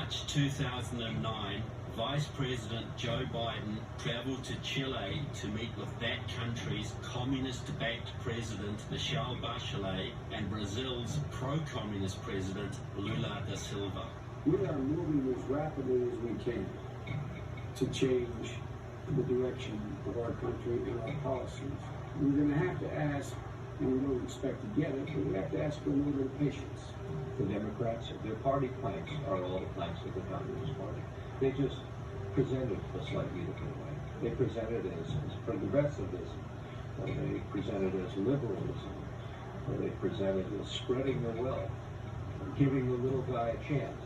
March 2009, Vice President Joe Biden traveled to Chile to meet with that country's communist-backed president Michelle Bachelet and Brazil's pro-communist president Lula da Silva. We are moving as rapidly as we can to change the direction of our country and our policies. We're going to have to ask, and we don't expect to get it, but we have to ask for a little bit of patience. The Democrats, their party planks are all the planks of the Communist Party. They just presented a slightly different way. They presented as progressivism, or they presented as liberalism, or they presented as spreading the wealth, giving the little guy a chance.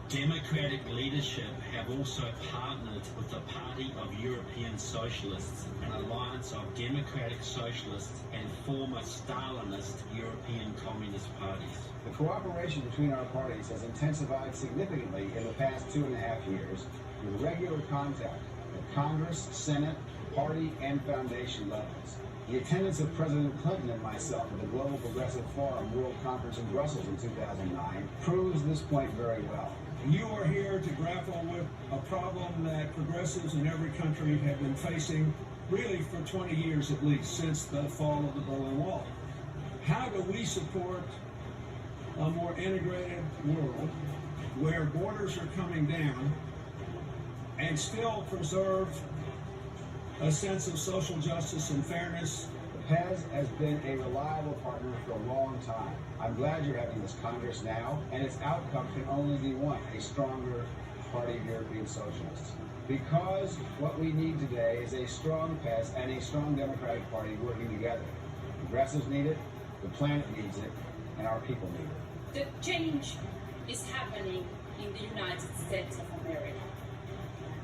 Democratic leadership have also partnered with the Party of European Socialists, an alliance of democratic socialists and former Stalinist European communist parties. The cooperation between our parties has intensified significantly in the past 2.5 years, with regular contact at Congress, Senate, party, and foundation levels. The attendance of President Clinton and myself at the Global Progressive Forum World Conference in Brussels in 2009 proves this point very well. You are here to grapple with a problem that progressives in every country have been facing really for 20 years at least, since the fall of the Berlin Wall. How do we support a more integrated world where borders are coming down and still preserve a sense of social justice and fairness? PEZ has been a reliable partner for a long time. I'm glad you're having this Congress now, and its outcome can only be one, a stronger Party of European Socialists. Because what we need today is a strong PEZ and a strong Democratic Party working together. Progressives need it, the planet needs it, and our people need it. The change is happening in the United States of America.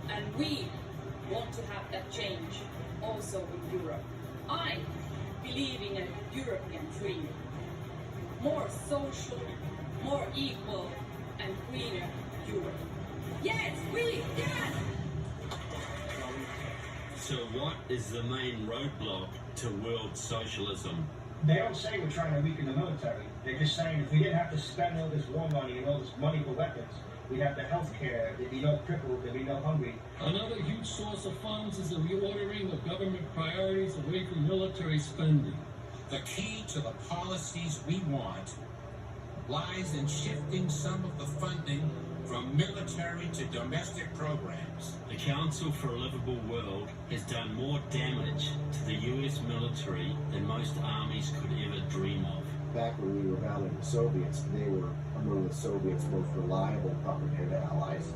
And we want to have that change also in Europe. I believe in a European dream. More social, more equal, and greener Europe. Yes, we can! So what is the main roadblock to world socialism? They don't say we're trying to weaken the military. They're just saying if we didn't have to spend all this war money and all this money for weapons, we'd have the health care, there'd be no crippled, there'd be no hungry. Another huge source of funds is the reordering of government priorities away from military spending. The key to the policies we want lies in shifting some of the funding from military to domestic programs. The Council for a Livable World has done more damage to the US military than most armies could ever dream of. Back when we were battling the Soviets, they were among the Soviets' most reliable propaganda allies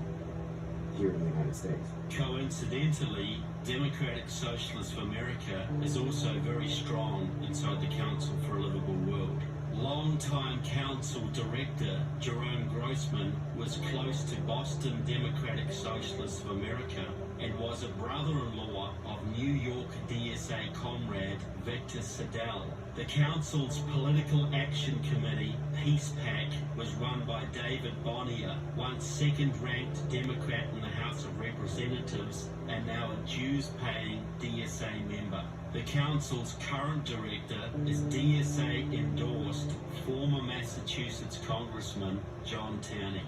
here in the United States. Coincidentally, Democratic Socialists of America is also very strong inside the Council for a Livable World. Longtime Council Director Jerome Grossman was close to Boston Democratic Socialists of America and was a brother-in-law of New York DSA comrade Victor Siddell. The Council's Political Action Committee, Peace PAC, was run by David Bonnier, once second-ranked Democrat in the House of Representatives and now a dues-paying DSA member. The Council's current director is DSA-endorsed former Massachusetts Congressman John Tierney.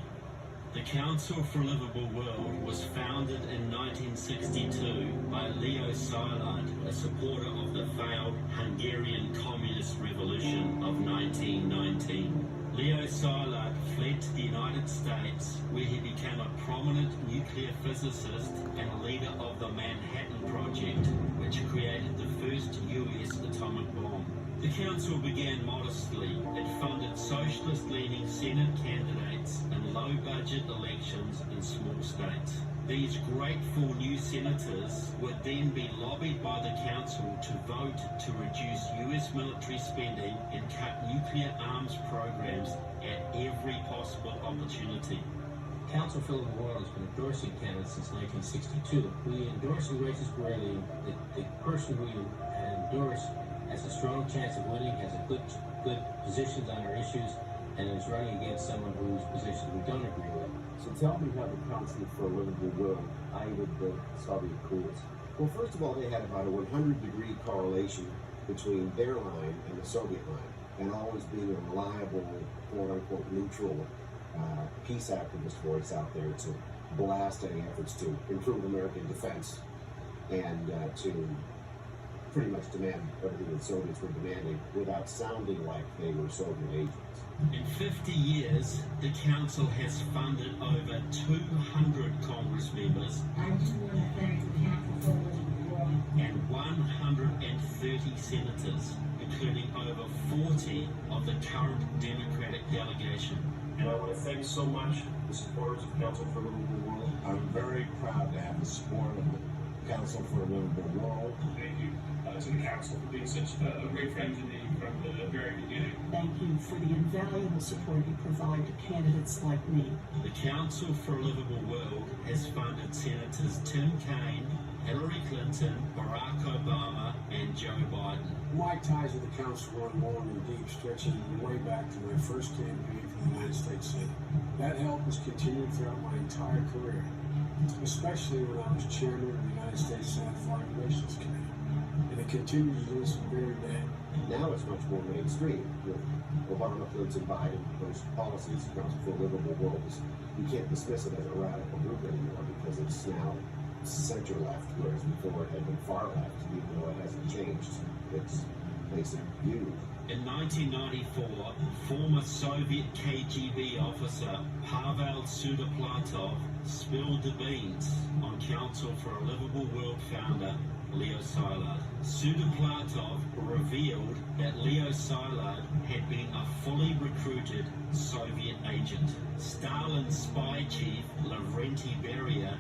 The Council for a Livable World was founded in 1962 by Leo Szilard, a supporter of the failed Hungarian Communist Revolution of 1919. Leo Szilard fled to the United States, where he became a prominent nuclear physicist and leader of the Manhattan Project, which created the first US atomic bomb. The council began modestly. It funded socialist-leaning Senate candidates in low-budget elections in small states. These grateful new senators would then be lobbied by the council to vote to reduce US military spending and cut nuclear arms programs at every possible opportunity. Council for the World has been endorsing candidates since 1962. We endorse the races where the person we endorse has a strong chance of winning, has a good positions on our issues, and is running against someone whose positions we don't agree with. So tell me how the Council for a Livable World eyed the Soviet courts. Well, first of all, they had about a 100-degree correlation between their line and the Soviet line, and always being a reliable, quote-unquote, neutral peace activist voice out there to blast any efforts to improve American defense and to pretty much demand everything the Soviets were demanding without sounding like they were Soviet agents. In 50 years, the Council has funded over 200 Congress members I do want to thank the Council for Livable World and 130 senators, including over 40 of the current Democratic delegation. And I want to thank so much the supporters of Council for a Livable World. I'm very proud to have the support of the Council for a Livable World. Thank you to the Council for being such a great friend to me from the very beginning. Thank you for the invaluable support you provide to candidates like me. The Council for a Livable World has funded Senators Tim Kaine, Hillary Clinton, Barack Obama, and Joe Biden. My ties with the Council run long and deep, stretching way back to my first campaign for the United States Senate. That help has continued throughout my entire career, especially when I was chairman of the United States Senate Foreign Relations Committee. And it continues to this very day. Now it's much more mainstream with Obama, Clinton, Biden, those policies. The Council for a Livable World you can't dismiss it as a radical group anymore because it's now center left, whereas before it had been far left, even though it hasn't changed its basic view. In 1994, former Soviet KGB officer Pavel Sudoplatov spilled the beans on Council for a Livable World founder Leo Szilard. Sudoplatov revealed that Leo Szilard had been a fully recruited Soviet agent. Stalin's spy chief Lavrenti Beria